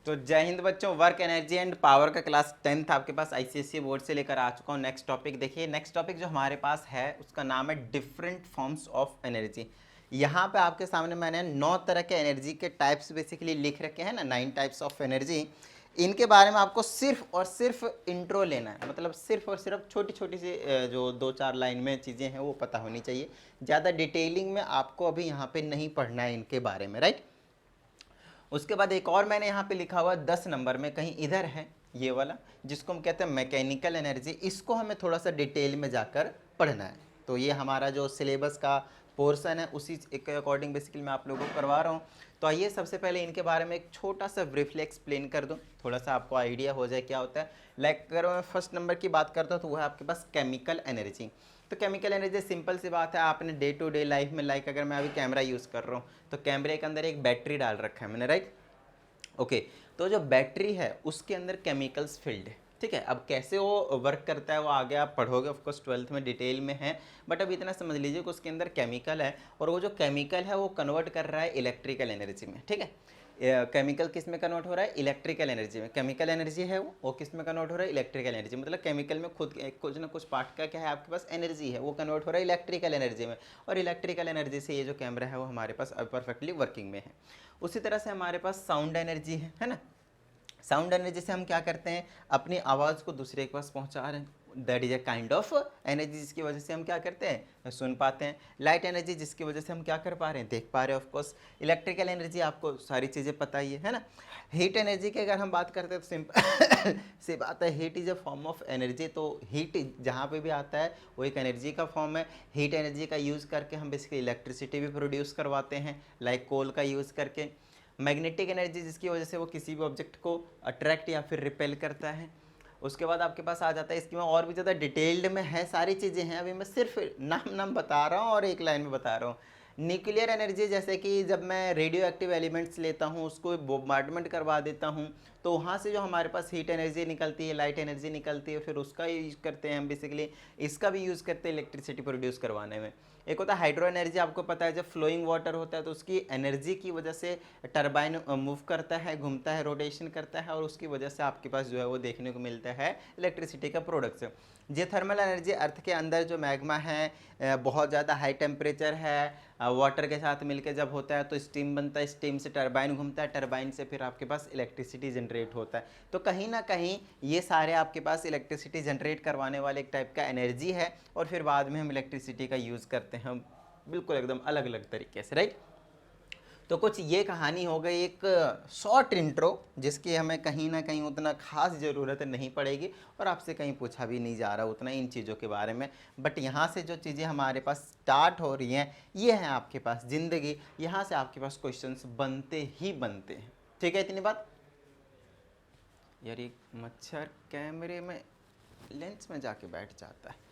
तो जय हिंद बच्चों, वर्क एनर्जी एंड पावर का क्लास 10th आपके पास आईसीएसई बोर्ड से लेकर आ चुका हूँ। नेक्स्ट टॉपिक देखिए, नेक्स्ट टॉपिक जो हमारे पास है उसका नाम है डिफरेंट फॉर्म्स ऑफ एनर्जी। यहाँ पे आपके सामने मैंने 9 तरह के एनर्जी के टाइप्स बेसिकली लिख रखे हैं ना, 9 टाइप्स ऑफ एनर्जी। इनके बारे में आपको सिर्फ और सिर्फ इंट्रो लेना है, मतलब सिर्फ और सिर्फ छोटी छोटी सी जो 2-4 लाइन में चीज़ें हैं वो पता होनी चाहिए। ज़्यादा डिटेलिंग में आपको अभी यहाँ पे नहीं पढ़ना है इनके बारे में, राइट। उसके बाद एक और मैंने यहाँ पे लिखा हुआ 10 नंबर में कहीं इधर है ये वाला, जिसको हम कहते हैं मैकेनिकल एनर्जी। इसको हमें थोड़ा सा डिटेल में जाकर पढ़ना है। तो ये हमारा जो सिलेबस का पोर्शन है उसी के अकॉर्डिंग बेसिकली मैं आप लोगों को करवा रहा हूँ। तो आइए सबसे पहले इनके बारे में एक छोटा सा ब्रीफली एक्सप्लेन कर दूँ, थोड़ा सा आपको आइडिया हो जाए क्या होता है। लाइक अगर मैं फर्स्ट नंबर की बात करता हूँ तो वह है आपके पास केमिकल एनर्जी। तो केमिकल एनर्जी सिंपल सी बात है, आपने डे टू डे लाइफ में, लाइक अगर मैं अभी कैमरा यूज़ कर रहा हूँ तो कैमरे के अंदर एक बैटरी डाल रखा है मैंने, राइट। ओके, तो जो बैटरी है उसके अंदर केमिकल्स फिल्ड है, ठीक है। अब कैसे वो वर्क करता है वो आगे आप पढ़ोगे, ऑफकोर्स 12th में डिटेल में है, बट अब इतना समझ लीजिए कि उसके अंदर केमिकल है और वो जो केमिकल है वो कन्वर्ट कर रहा है इलेक्ट्रिकल एनर्जी में, ठीक है। केमिकल किस में कन्वर्ट हो रहा है? इलेक्ट्रिकल एनर्जी में। केमिकल एनर्जी है वो किस में कन्वर्ट हो रहा है? Electrical energy. मतलब केमिकल में खुद कुछ ना कुछ पार्ट का क्या है आपके पास एनर्जी है, वो कन्वर्ट हो रहा है इलेक्ट्रिकल एनर्जी में, और इलेक्ट्रिकल एनर्जी से ये जो कैमरा है वो हमारे पास परफेक्टली वर्किंग में है। उसी तरह से हमारे पास साउंड एनर्जी है ना। साउंड एनर्जी से हम क्या करते हैं, अपनी आवाज़ को दूसरे के पास पहुंचा रहे हैं, that is a kind of energy, जिसकी वजह से हम क्या करते हैं, सुन पाते हैं। लाइट एनर्जी, जिसकी वजह से हम क्या कर पा रहे हैं, देख पा रहे हैं ऑफकोर्स। इलेक्ट्रिकल एनर्जी आपको सारी चीज़ें पता ही है ना। हीट एनर्जी की अगर हम बात करते हैं तो सिंपल सी बात है, heat is a form of energy. तो हीट जहाँ पे भी आता है वो एक एनर्जी का फॉर्म है। हीट एनर्जी का यूज़ करके हम बेसिकली इलेक्ट्रिसिटी भी प्रोड्यूस करवाते हैं, लाइक कोल का यूज़ करके। मैग्नेटिक एनर्जी, जिसकी वजह से वो किसी भी ऑब्जेक्ट को अट्रैक्ट या फिर रिपेल करता है। उसके बाद आपके पास आ जाता है, इसकी मैं और भी ज़्यादा डिटेल्ड में है, सारी चीज़ें हैं, अभी मैं सिर्फ नाम नाम बता रहा हूँ और एक लाइन में बता रहा हूँ। न्यूक्लियर एनर्जी, जैसे कि जब मैं रेडियो एक्टिव एलिमेंट्स लेता हूँ उसको बोmbardment करवा देता हूँ तो वहाँ से जो हमारे पास हीट एनर्जी निकलती है, लाइट एनर्जी निकलती है, फिर उसका यूज करते हैं हम बेसिकली, इसका भी यूज़ करते हैं इलेक्ट्रिसिटी प्रोड्यूस करवाने में। एक होता है हाइड्रो एनर्जी, आपको पता है जब फ्लोइंग वाटर होता है तो उसकी एनर्जी की वजह से टरबाइन मूव करता है, घूमता है, रोटेशन करता है, और उसकी वजह से आपके पास जो है वो देखने को मिलता है इलेक्ट्रिसिटी का प्रोडक्ट्स। ये थर्मल एनर्जी, अर्थ के अंदर जो मैग्मा है बहुत ज़्यादा हाई टेम्परेचर है, वाटर के साथ मिलकर जब होता है तो स्टीम बनता है, स्टीम से टरबाइन घूमता है, टरबाइन से फिर आपके पास इलेक्ट्रिसिटी जनरेट होता है। तो कहीं ना कहीं ये सारे आपके पास इलेक्ट्रिसिटी जनरेट करवाने वाले एक टाइप का एनर्जी है, और फिर बाद में हम इलेक्ट्रिसिटी का यूज़ करते हैं बिल्कुल एकदम अलग अलग तरीके से, राइट। तो कुछ ये कहानी हो गई, एक शॉर्ट इंट्रो, जिसकी हमें कहीं ना कहीं उतना खास ज़रूरत नहीं पड़ेगी और आपसे कहीं पूछा भी नहीं जा रहा उतना इन चीज़ों के बारे में। बट यहाँ से जो चीज़ें हमारे पास स्टार्ट हो रही हैं ये है आपके पास ज़िंदगी, यहाँ से आपके पास क्वेश्चंस बनते ही बनते हैं, ठीक है। इतनी बात। यार ये मच्छर कैमरे में लेंस में जाके बैठ जाता है।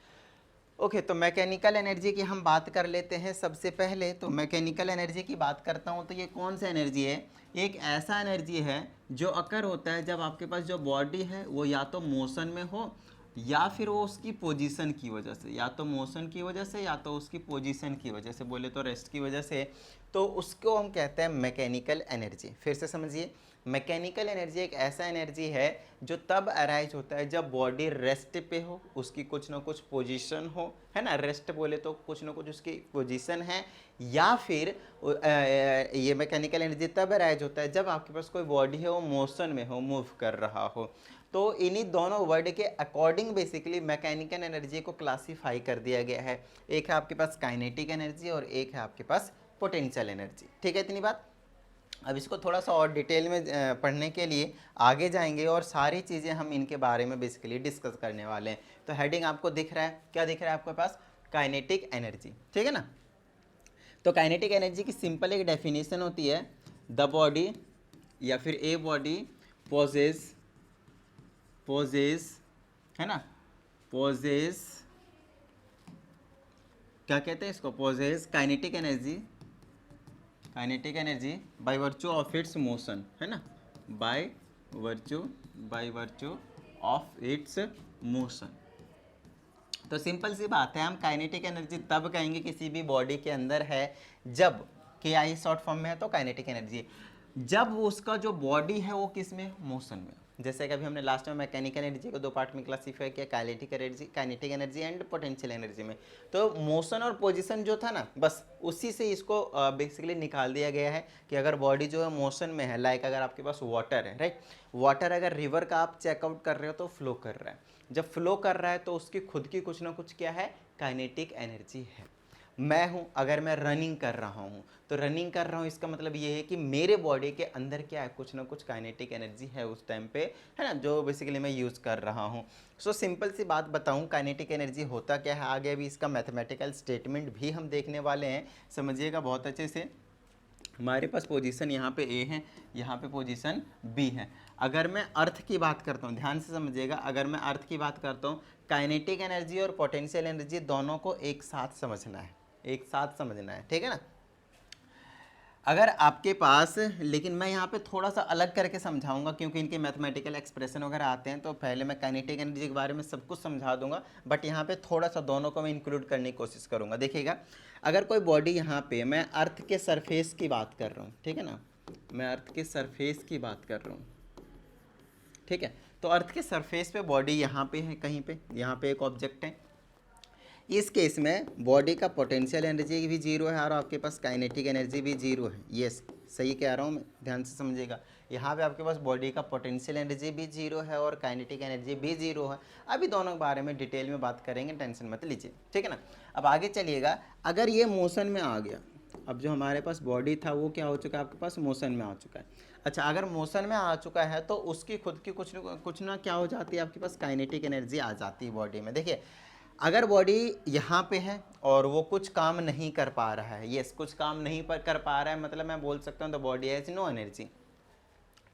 ओके, तो मैकेनिकल एनर्जी की हम बात कर लेते हैं। सबसे पहले तो मैकेनिकल एनर्जी की बात करता हूँ तो ये कौन सा एनर्जी है, एक ऐसा एनर्जी है जो अकर होता है जब आपके पास जो बॉडी है वो या तो मोशन में हो या फिर वो उसकी पोजीशन की वजह से, या तो मोशन की वजह से या तो उसकी पोजीशन की वजह से, बोले तो रेस्ट की वजह से, तो उसको हम कहते हैं मैकेनिकल एनर्जी। फिर से समझिए, मैकेनिकल एनर्जी एक ऐसा एनर्जी है जो तब अराइज होता है जब बॉडी रेस्ट पे हो, उसकी कुछ ना कुछ पोजीशन हो, है ना। रेस्ट बोले तो कुछ ना कुछ उसकी पोजीशन है, या फिर ये मैकेनिकल एनर्जी तब अराइज होता है जब आपके पास कोई बॉडी है वो मोशन में हो, मूव कर रहा हो। तो इन्हीं दोनों वर्ड के अकॉर्डिंग बेसिकली मैकेनिकल एनर्जी को क्लासीफाई कर दिया गया है। एक है आपके पास काइनेटिक एनर्जी और एक है आपके पास पोटेंशियल एनर्जी, ठीक है। इतनी बात। अब इसको थोड़ा सा और डिटेल में पढ़ने के लिए आगे जाएंगे और सारी चीज़ें हम इनके बारे में बेसिकली डिस्कस करने वाले हैं। तो हेडिंग आपको दिख रहा है, क्या दिख रहा है आपके पास, काइनेटिक एनर्जी, ठीक है ना। तो काइनेटिक एनर्जी की सिंपल एक डेफिनेशन होती है, द बॉडी या फिर ए बॉडी पोजेस है ना, पोजेस, क्या कहते हैं इसको, possess kinetic energy, kinetic energy by virtue of its motion, है ना, by virtue of its motion. तो सिंपल सी बात है, हम काइनेटिक एनर्जी तब कहेंगे किसी भी बॉडी के अंदर है जब, के आई शॉर्ट फॉर्म में है तो काइनेटिक एनर्जी, जब उसका जो बॉडी है वो किस में, मोशन में। जैसे कि अभी हमने लास्ट में मैकेनिकल एनर्जी को दो पार्ट में क्लासीफाई किया, kinetic energy and potential energy में। तो मोशन और पोजीशन जो था ना, बस उसी से इसको बेसिकली निकाल दिया गया है कि अगर बॉडी जो है मोशन में है, लाइक अगर आपके पास वाटर है, राइट, वाटर अगर रिवर का आप चेकआउट कर रहे हो तो फ्लो कर रहा है, जब फ्लो कर रहा है तो उसकी खुद की कुछ ना कुछ क्या है, काइनेटिक एनर्जी है। मैं हूँ, अगर मैं रनिंग कर रहा हूँ तो रनिंग कर रहा हूँ, इसका मतलब ये है कि मेरे बॉडी के अंदर क्या है, कुछ ना कुछ काइनेटिक एनर्जी है उस टाइम पे, है ना, जो बेसिकली मैं यूज़ कर रहा हूँ। सो सिंपल सी बात बताऊँ, काइनेटिक एनर्जी होता क्या है, आगे अभी इसका मैथमेटिकल स्टेटमेंट भी हम देखने वाले हैं, समझिएगा बहुत अच्छे से। हमारे पास पोजीशन यहाँ पे ए है, यहाँ पे पोजीशन बी है। अगर मैं अर्थ की बात करता हूँ, ध्यान से समझिएगा, अगर मैं अर्थ की बात करता हूँ, काइनेटिक एनर्जी और पोटेंशियल एनर्जी दोनों को एक साथ समझना है, एक साथ समझना है, ठीक है ना। अगर आपके पास, लेकिन मैं यहाँ पे थोड़ा सा अलग करके समझाऊंगा क्योंकि इनके मैथमेटिकल एक्सप्रेशन वगैरह आते हैं, तो पहले मैं काइनेटिक एनर्जी के बारे में सब कुछ समझा दूंगा, बट यहाँ पे थोड़ा सा दोनों को मैं इंक्लूड करने की कोशिश करूँगा। देखिएगा, अगर कोई बॉडी, यहाँ पे मैं अर्थ के सरफेस की बात कर रहा हूँ, ठीक है ना, मैं अर्थ के सरफेस की बात कर रहा हूँ, ठीक है, तो अर्थ के सरफेस पे बॉडी यहाँ पे है, कहीं पे यहाँ पे एक ऑब्जेक्ट है, इस केस में बॉडी का पोटेंशियल एनर्जी भी जीरो है और आपके पास काइनेटिक एनर्जी भी जीरो है। यस, सही कह रहा हूँ मैं, ध्यान से समझिएगा। यहाँ पे आपके पास बॉडी का पोटेंशियल एनर्जी भी जीरो है और काइनेटिक एनर्जी भी जीरो है। अभी दोनों के बारे में डिटेल में बात करेंगे, टेंशन मत लीजिए, ठीक है ना। अब आगे चलिएगा, अगर ये मोशन में आ गया, अब जो हमारे पास बॉडी था वो क्या हो चुका है, आपके पास मोशन में आ चुका है। अच्छा, अगर मोशन में आ चुका है तो उसकी खुद की कुछ ना क्या हो जाती है, आपके पास काइनेटिक एनर्जी आ जाती है बॉडी में। देखिए, अगर बॉडी यहाँ पे है और वो कुछ काम नहीं कर पा रहा है, यस, कुछ काम नहीं कर पा रहा है, मतलब मैं बोल सकता हूँ the body has no energy,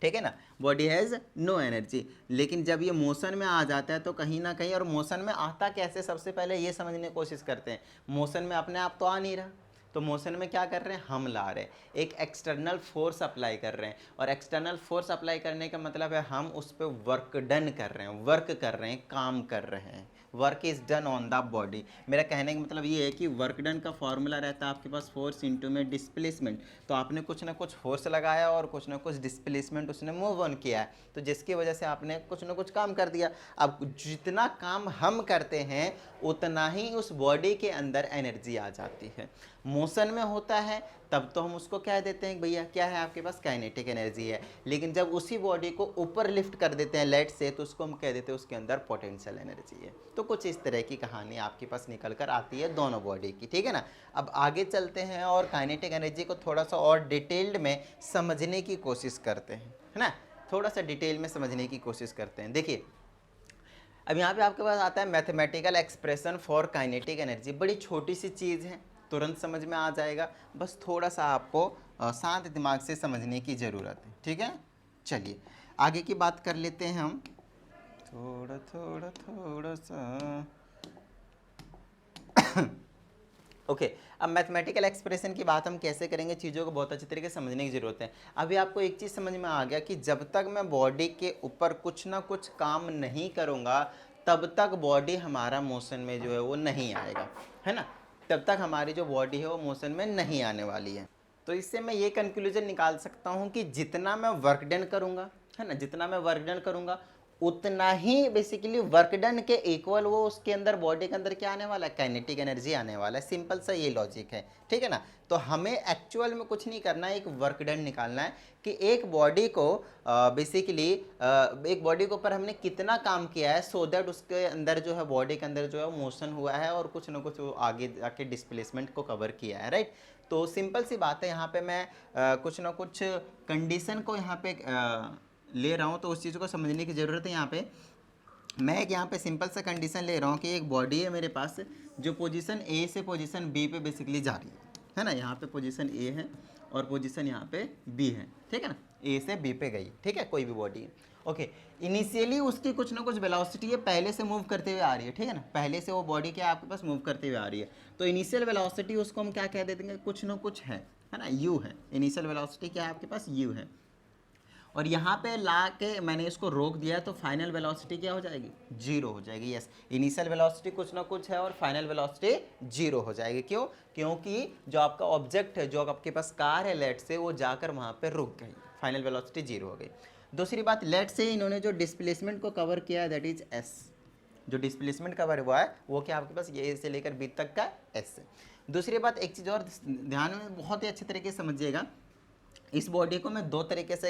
ठीक है ना, बॉडी हैज़ नो एनर्जी। लेकिन जब ये मोशन में आ जाता है तो कहीं ना कहीं, और मोशन में आता कैसे, सबसे पहले ये समझने की कोशिश करते हैं। मोशन में अपने आप तो आ नहीं रहा, तो मोशन में क्या कर रहे हैं, हम ला रहे हैं, एक एक्सटर्नल फोर्स अप्लाई कर रहे हैं, और एक्सटर्नल फोर्स अप्लाई करने का मतलब है हम उस पर वर्क डन कर रहे हैं, वर्क कर रहे हैं, काम कर रहे हैं, work is done on the body. मेरा कहने का मतलब ये है कि वर्क डन का फॉर्मूला रहता है आपके पास फोर्स इंटू में डिस्प्लेसमेंट, तो आपने कुछ ना कुछ फोर्स लगाया और कुछ ना कुछ डिस्प्लेसमेंट उसने मूव ऑन किया है, तो जिसकी वजह से आपने कुछ ना कुछ काम कर दिया। अब जितना काम हम करते हैं उतना ही उस बॉडी के अंदर एनर्जी आ जाती है। मोशन में होता है तब तो हम उसको कह देते हैं भैया क्या है, आपके पास काइनेटिक एनर्जी है, लेकिन जब उसी बॉडी को ऊपर लिफ्ट कर देते हैं लेट से, तो उसको हम कह देते हैं उसके अंदर पोटेंशियल एनर्जी है। तो कुछ इस तरह की कहानी आपके पास निकल कर आती है दोनों बॉडी की, ठीक है ना। अब आगे चलते हैं और काइनेटिक एनर्जी को थोड़ा सा और डिटेल्ड में समझने की कोशिश करते हैं, है ना, थोड़ा सा डिटेल में समझने की कोशिश करते हैं। देखिए, अब यहाँ पे आपके पास आता है mathematical expression for kinetic energy, बड़ी छोटी सी चीज़ है, तुरंत समझ में आ जाएगा, बस थोड़ा सा आपको शांत दिमाग से समझने की ज़रूरत है, ठीक है। चलिए आगे की बात कर लेते हैं हम, थोड़ा थोड़ा थोड़ा सा ओके। अब मैथमेटिकल एक्सप्रेशन की बात हम कैसे करेंगे, चीज़ों को बहुत अच्छी तरीके से समझने की ज़रूरत है। अभी आपको एक चीज़ समझ में आ गया कि जब तक मैं बॉडी के ऊपर कुछ ना कुछ काम नहीं करूँगा तब तक बॉडी हमारा मोशन में जो है वो नहीं आएगा, है ना, तब तक हमारी जो बॉडी है वो मोशन में नहीं आने वाली है। तो इससे मैं ये कंक्लूजन निकाल सकता हूँ कि जितना मैं वर्क डन करूँगा, है ना, जितना मैं वर्क डन करूँगा उतना ही बेसिकली वर्क डन के इक्वल वो उसके अंदर बॉडी के अंदर क्या आने वाला है, काइनेटिक एनर्जी आने वाला है। सिंपल सा ये लॉजिक है, ठीक है ना। तो हमें एक्चुअल में कुछ नहीं करना है, एक वर्क डन निकालना है कि एक बॉडी को बेसिकली एक बॉडी के ऊपर हमने कितना काम किया है, सो दैट उसके अंदर जो है बॉडी के अंदर जो है मोशन हुआ है और कुछ ना कुछ वो आगे जाके डिस्प्लेसमेंट को कवर किया है, राइट। तो सिंपल सी बात है, यहाँ पे मैं कुछ ना कुछ कंडीशन को यहाँ पे ले रहा हूँ, तो उस चीज़ को समझने की ज़रूरत है। यहाँ पे मैं एक यहाँ पे सिंपल सा कंडीशन ले रहा हूँ कि एक बॉडी है मेरे पास जो पोजीशन ए से पोजीशन बी पे बेसिकली जा रही है ना, यहाँ पे पोजीशन ए है और पोजीशन यहाँ पे बी है, ठीक है ना, ए से बी पे गई, ठीक है, कोई भी बॉडी है, ओके। इनिशियली उसकी कुछ ना कुछ वेलोसिटी है पहले से मूव करते हुए आ रही है, ठीक है ना, पहले से वो बॉडी क्या आपके पास मूव करते हुए आ रही है, तो इनिशियल वेलोसिटी उसको हम क्या कह देंगे, कुछ ना कुछ है ना, यू है, इनिशियल वेलोसिटी क्या है आपके पास, यू है। और यहाँ पे ला के मैंने इसको रोक दिया तो फाइनल वेलोसिटी क्या हो जाएगी, जीरो हो जाएगी। यस, इनिशियल वेलोसिटी कुछ ना कुछ है और फाइनल वेलोसिटी जीरो हो जाएगी। क्यों, क्योंकि जो आपका ऑब्जेक्ट है, जो आपके पास कार है लेट से, वो जाकर वहाँ पे रुक गई, फाइनल वेलोसिटी 0 हो गई। दूसरी बात, लेट से इन्होंने जो डिस्प्लेसमेंट को कवर किया है दैट इज एस, जो डिस्प्लेसमेंट कवर हुआ है वो क्या आपके पास ये से लेकर बी तक का एस है। दूसरी बात, एक चीज़ और ध्यान में बहुत ही अच्छे तरीके से समझिएगा, इस बॉडी को मैं दो तरीके से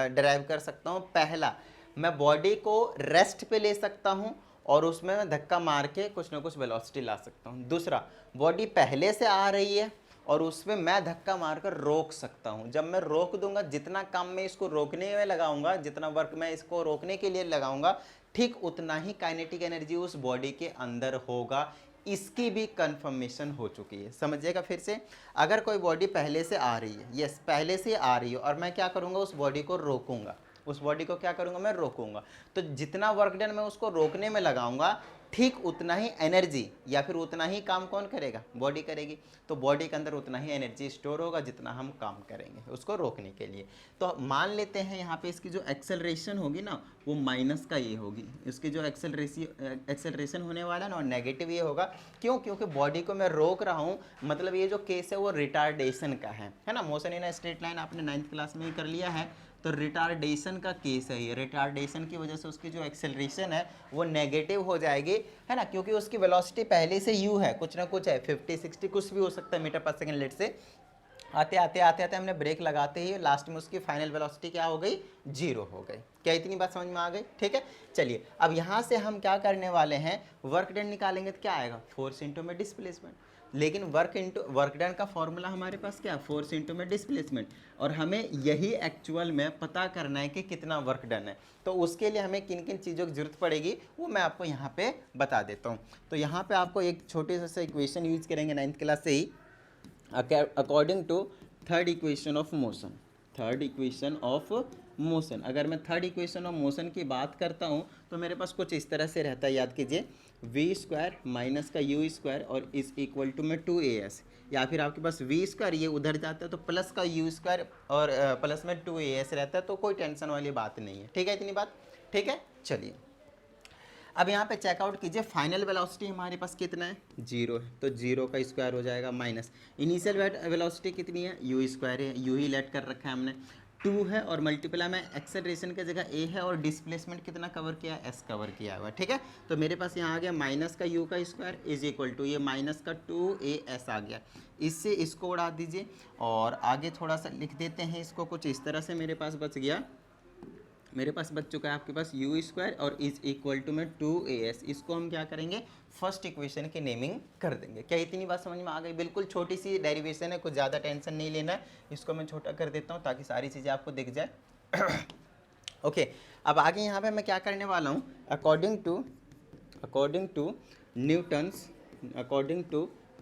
डिराइव कर सकता हूँ। पहला, मैं बॉडी को रेस्ट पे ले सकता हूँ और उसमें मैं धक्का मार के कुछ ना कुछ वेलोसिटी ला सकता हूँ। दूसरा, बॉडी पहले से आ रही है और उसमें मैं धक्का मारकर रोक सकता हूँ। जब मैं रोक दूंगा, जितना काम मैं इसको रोकने में लगाऊंगा, जितना वर्क मैं इसको रोकने के लिए लगाऊंगा, ठीक उतना ही काइनेटिक एनर्जी उस बॉडी के अंदर होगा। इसकी भी कंफर्मेशन हो चुकी है, समझिएगा फिर से। अगर कोई बॉडी पहले से आ रही है, यस पहले से आ रही है, और मैं क्या करूँगा, उस बॉडी को रोकूंगा, उस बॉडी को क्या करूँगा, मैं रोकूंगा, तो जितना वर्क डन मैं उसको रोकने में लगाऊंगा, ठीक उतना ही एनर्जी या फिर उतना ही काम कौन करेगा, बॉडी करेगी। तो बॉडी के अंदर उतना ही एनर्जी स्टोर होगा जितना हम काम करेंगे उसको रोकने के लिए। तो मान लेते हैं यहाँ पे इसकी जो एक्सेलरेशन होगी ना वो माइनस का ये होगी, इसकी जो एक्सेलरेशन होने वाला है ना नेगेटिव ये होगा। क्यों? क्योंकि बॉडी को मैं रोक रहा हूँ, मतलब ये जो केस है वो रिटार्डेशन का है ना। मोशन इन स्ट्रेट लाइन आपने 9th क्लास में ही कर लिया है, तो रिटार्डेशन का केस है ये। रिटार्डेशन की वजह से उसकी जो एक्सेलरेशन है वो नेगेटिव हो जाएगी, है ना, क्योंकि उसकी वेलोसिटी पहले से यू है, कुछ ना कुछ है, 50 60 कुछ भी हो सकता है मीटर पर सेकंड लेट से। आते आते आते आते हमने ब्रेक लगाते ही लास्ट में उसकी फाइनल वेलोसिटी क्या हो गई, 0 हो गई। क्या इतनी बात समझ में आ गई? ठीक है, चलिए अब यहाँ से हम क्या करने वाले हैं, वर्क डन निकालेंगे तो क्या आएगा, फोर्स इंटू में डिस्प्लेसमेंट। लेकिन वर्क डन का फॉर्मूला हमारे पास क्या है, फोर्स इंटू में डिस्प्लेसमेंट, और हमें यही एक्चुअल में पता करना है कि कितना वर्क डन है। तो उसके लिए हमें किन किन चीज़ों की जरूरत पड़ेगी वो मैं आपको यहाँ पे बता देता हूँ। तो यहाँ पे आपको एक छोटे से इक्वेशन यूज करेंगे 9th क्लास से ही, according to third equation of motion. Third equation of motion, अगर मैं थर्ड इक्वेशन ऑफ मोशन की बात करता हूँ तो मेरे पास कुछ इस तरह से रहता है, याद कीजिए, वी स्क्वायर माइनस का यू स्क्वायर और इज इक्वल टू में 2as, या फिर आपके पास वी स्क्वायर ये उधर जाता है तो प्लस का यू स्क्वायर और प्लस में 2as रहता है, तो कोई टेंशन वाली बात नहीं है। ठीक है, इतनी बात ठीक है। चलिए अब यहाँ पे चेकआउट कीजिए, फाइनल वेलोसिटी हमारे पास कितना है, 0 है, तो 0 का स्क्वायर हो जाएगा माइनस इनिशियल वेलोसिटी कितनी है, यू स्क्वायर है, यू ही लेट कर रखा है हमने, 2 है, और मल्टीप्लाई में एक्सेलरेशन की जगह a है, और डिस्प्लेसमेंट कितना कवर किया, s कवर किया हुआ है। ठीक है, तो मेरे पास यहाँ आ गया माइनस का u का स्क्वायर इज इक्वल टू ये माइनस का 2as आ गया। इससे इसको उड़ा दीजिए और आगे थोड़ा सा लिख देते हैं इसको, कुछ इस तरह से मेरे पास बच गया, मेरे पास बच चुका है आपके पास यू स्क्वायर और इज इक्वल टू में 2as। इसको हम क्या करेंगे, फर्स्ट इक्वेशन की नेमिंग कर देंगे। क्या इतनी बात समझ में आ गई? बिल्कुल छोटी सी डेरिवेशन है, कुछ ज़्यादा टेंशन नहीं लेना है। इसको मैं छोटा कर देता हूँ ताकि सारी चीज़ें आपको दिख जाए। ओके, अब आगे यहाँ पे मैं क्या करने वाला हूँ, according to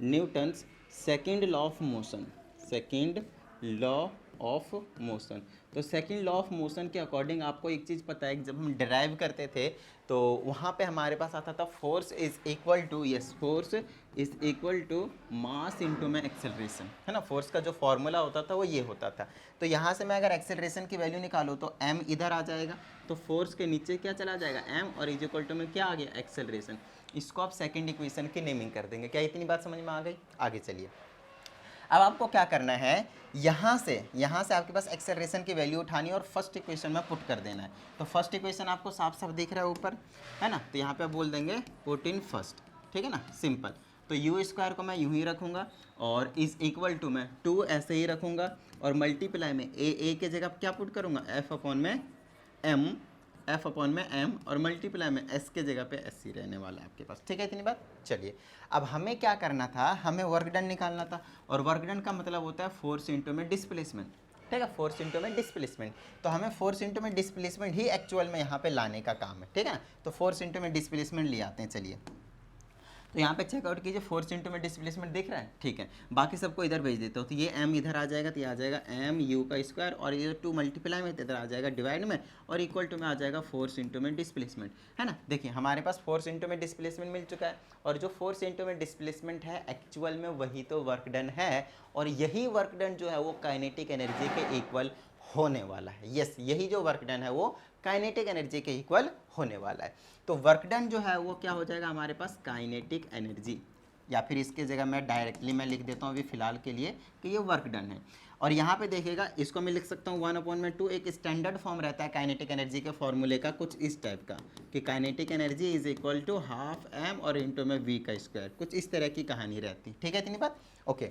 Newton's second law of motion, second law of motion. तो सेकेंड लॉ ऑफ मोशन के अकॉर्डिंग आपको एक चीज़ पता है कि जब हम डिराइव करते थे तो वहाँ पे हमारे पास आता था force is equal to, yes force is equal to mass into में एक्सेलरेशन, है ना। फोर्स का जो फॉर्मूला होता था वो ये होता था। तो यहाँ से मैं अगर एक्सेलरेशन की वैल्यू निकालूँ तो m इधर आ जाएगा, तो फोर्स के नीचे क्या चला जाएगा, m, और इज इक्वल टू में क्या आ गया, एक्सेलरेशन। इसको आप सेकेंड इक्वेशन की नेमिंग कर देंगे। क्या इतनी बात समझ में आ गई? आगे चलिए, अब आपको क्या करना है, यहाँ से आपके पास एक्सेलरेशन की वैल्यू उठानी है और फर्स्ट इक्वेशन में पुट कर देना है। तो फर्स्ट इक्वेशन आपको साफ साफ दिख रहा है ऊपर, है ना, तो यहाँ पे बोल देंगे पुट इन फर्स्ट, ठीक है ना, सिंपल। तो यू स्क्वायर को मैं यूँ ही रखूँगा और इज इक्वल टू में 2 ऐसे ही रखूँगा, और मल्टीप्लाई में ए के जगह क्या पुट करूँगा, एफ अपॉन में एम, और मल्टीप्लाई में एस के जगह पे एस ही रहने वाला है आपके पास। ठीक है, इतनी बात। चलिए अब हमें क्या करना था, हमें वर्क डन निकालना था, और वर्क डन का मतलब होता है फोर्स इंटू में डिस्प्लेसमेंट। ठीक है, फोर्स इंटू में डिस्प्लेसमेंट, तो हमें फोर्स इंटू में डिस्प्लेसमेंट ही एक्चुअल में यहाँ पे लाने का काम है। ठीक है, तो फोर्स इंटू में डिस्प्लेसमेंट ले आते हैं। चलिए तो यहाँ पे चेकआउट कीजिए, फोर्स इंटू में डिस्प्लेसमेंट दिख रहा है, ठीक है। बाकी सबको इधर भेज देता हूँ, तो ये m इधर आ जाएगा, तो ये आ जाएगा m u का स्क्वायर, और ये 2 मल्टीप्लाई में इधर आ जाएगा डिवाइड में, और इक्वल टू में आ जाएगा फोर्स इंटू में डिस्प्लेसमेंट, है ना। देखिए हमारे पास फोर्स इंटू में डिस्प्लेसमेंट मिल चुका है, और जो फोर्स इंटू में डिस्प्लेसमेंट है एक्चुअल में वही तो वर्क डन है, और यही वर्क डन जो है वो काइनेटिक एनर्जी के इक्वल होने वाला है। यस, यही जो वर्क डन है वो काइनेटिक एनर्जी के इक्वल होने वाला है। तो वर्क डन जो है वो क्या हो जाएगा हमारे पास, काइनेटिक एनर्जी, या फिर इसके जगह मैं डायरेक्टली मैं लिख देता हूँ अभी फ़िलहाल के लिए कि ये वर्क डन है। और यहाँ पे देखिएगा इसको मैं लिख सकता हूँ 1/2, एक स्टैंडर्ड फॉर्म रहता है काइनेटिक एनर्जी के फॉर्मूले का कुछ इस टाइप का कि kinetic energy is equal to half m और इंटू में वी का स्क्वायर, कुछ इस तरह की कहानी रहती। ठीक है इतनी बात, ओके।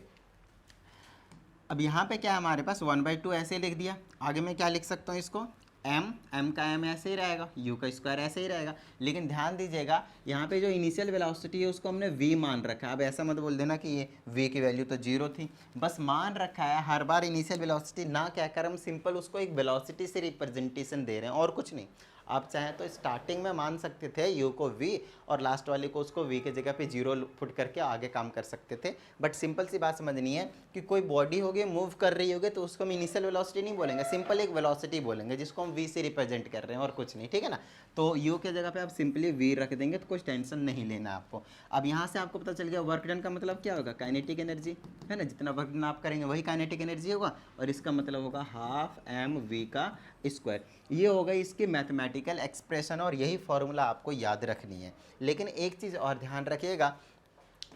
अब यहाँ पे क्या है हमारे पास 1/2 ऐसे लिख दिया। आगे मैं क्या लिख सकता हूँ इसको, एम का एम ऐसे ही रहेगा, यू का स्क्वायर ऐसे ही रहेगा। लेकिन ध्यान दीजिएगा यहाँ पे जो इनिशियल वेलोसिटी है उसको हमने v मान रखा है। अब ऐसा मत बोल देना कि ये v की वैल्यू तो 0 थी, बस मान रखा है। हर बार इनिशियल वेलोसिटी ना कहकर हम सिंपल उसको एक वेलोसिटी से रिप्रेजेंटेशन दे रहे हैं और कुछ नहीं। आप चाहें तो स्टार्टिंग में मान सकते थे u को v और लास्ट वाले को उसको v के जगह पे 0 पुट करके आगे काम कर सकते थे। बट सिंपल सी बात समझनी है कि कोई बॉडी होगी मूव कर रही होगी तो उसको हम इनिशियल वेलोसिटी नहीं बोलेंगे, सिंपल एक वेलोसिटी बोलेंगे जिसको हम v से रिप्रेजेंट कर रहे हैं और कुछ नहीं। ठीक है ना, तो u के जगह पे आप सिंपली v रख देंगे तो कुछ टेंशन नहीं लेना आपको। अब यहाँ से आपको पता चल गया वर्क डन का मतलब क्या होगा, काइनेटिक एनर्जी है ना, जितना वर्क डन आप करेंगे वही काइनेटिक एनर्जी होगा और इसका मतलब होगा हाफ एम वी का स्क्वायर। ये होगा इसकी मैथमेटिकल एक्सप्रेशन और यही फॉर्मूला आपको याद रखनी है। लेकिन एक चीज़ और ध्यान रखिएगा,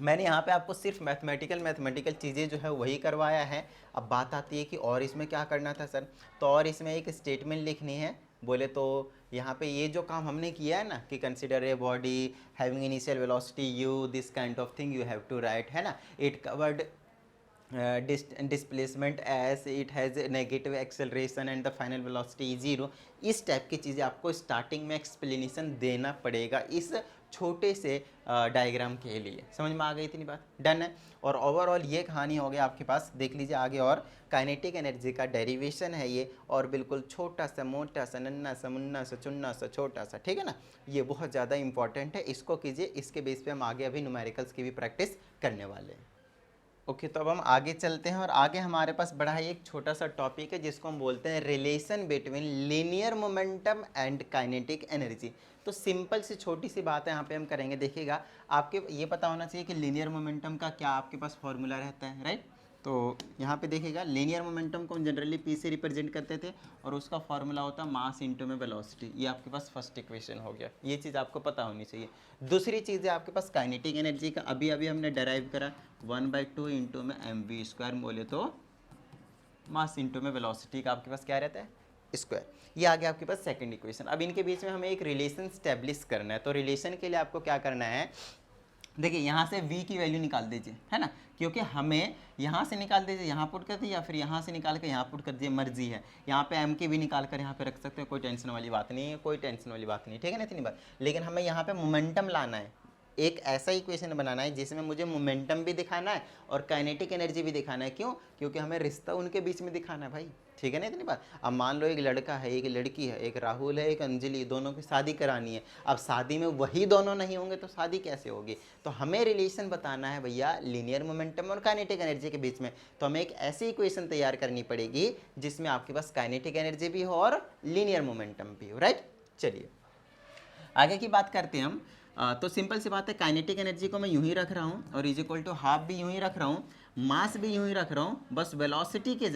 मैंने यहाँ पे आपको सिर्फ मैथमेटिकल चीज़ें जो है वही करवाया है। अब बात आती है कि और इसमें क्या करना था सर, तो और इसमें एक स्टेटमेंट लिखनी है। बोले तो यहाँ पे ये जो काम हमने किया है ना कि consider a body having initial velocity u, this kind of thing you have to write, है ना, it covered displacement as it has negative acceleration and the final velocity is 0। इस टाइप की चीज़ें आपको स्टार्टिंग में एक्सप्लेनेशन देना पड़ेगा इस छोटे से डायग्राम के लिए। समझ में आ गई इतनी बात, डन है। और ओवरऑल ये कहानी हो गया आपके पास, देख लीजिए आगे। और काइनेटिक एनर्जी का डेरिवेशन है ये, और बिल्कुल छोटा सा मोटा सा नन्ना सा मुन्ना सा चुन्ना सा छोटा सा, ठीक है ना, ये बहुत ज़्यादा इंपॉर्टेंट है, इसको कीजिए। इसके बेस पे हम आगे अभी न्यूमेरिकल्स की भी प्रैक्टिस करने वाले हैं। ओके तो अब हम आगे चलते हैं और आगे हमारे पास बड़ा ही एक छोटा सा टॉपिक है जिसको हम बोलते हैं relation between linear momentum and kinetic energy. तो सिंपल सी छोटी सी बात है यहाँ पे हम करेंगे। देखिएगा आपके ये पता होना चाहिए कि लीनियर मोमेंटम का क्या आपके पास फॉर्मूला रहता है, राइट। तो यहाँ पे देखिएगा लीनियर मोमेंटम को हम जनरली पी से रिप्रेजेंट करते थे और उसका फॉर्मूला होता है मास इंटू में वेलोसिटी। ये आपके पास फर्स्ट इक्वेशन हो गया, ये चीज़ आपको पता होनी चाहिए। दूसरी चीज़ है आपके पास काइनेटिक एनर्जी का, अभी अभी हमने डराइव करा 1/2 इंटू में एम वी स्क्वायर, बोले तो मास इंटू में वेलोसिटी का आपके पास क्या रहता है, स्क्वायर। ये आ गया आपके पास सेकंड इक्वेशन। अब इनके बीच में हमें एक रिलेशन स्टैब्लिश करना है। तो रिलेशन के लिए आपको क्या करना है, देखिए यहाँ से v की वैल्यू निकाल दीजिए, है ना, क्योंकि हमें यहाँ से निकाल दीजिए, यहाँ पुट कर दीजिए, या फिर यहाँ से निकाल कर यहाँ पुट कर दीजिए, मर्जी है। यहाँ पे m के भी निकाल कर यहाँ पे रख सकते हैं, कोई टेंशन वाली बात नहीं है, कोई टेंशन वाली बात नहीं, ठीक है ना इतनी बात। लेकिन हमें यहाँ पे मोमेंटम लाना है, एक ऐसा इक्वेशन बनाना है जिसमें मुझे मोमेंटम भी दिखाना है और काइनेटिक एनर्जी भी दिखाना है। क्यों, क्योंकि हमें रिश्ता उनके बीच में दिखाना है भाई, ठीक है ना इतनी बात। अब मान लो एक लड़का है, एक लड़की है, एक राहुल है, एक अंजलि, दोनों की शादी करानी है। अब शादी में वही दोनों नहीं होंगे तो शादी कैसे होगी। तो हमें रिलेशन बताना है भैया लीनियर मोमेंटम और काइनेटिक एनर्जी के बीच में। तो हमें एक ऐसी इक्वेशन तैयार करनी पड़ेगी जिसमें आपके पास काइनेटिक एनर्जी भी हो और लीनियर मोमेंटम भी हो, राइट। चलिए आगे की बात करते हैं हम। तो सिंपल सी बात है, काइनेटिक एनर्जी को मैं यूं ही रख रहा हूँ और इज इक्वल टू हाफ भी यूं ही रख रहा हूँ, मास भी यूं ही रख रहा हूँ। बस वेलोसिटी के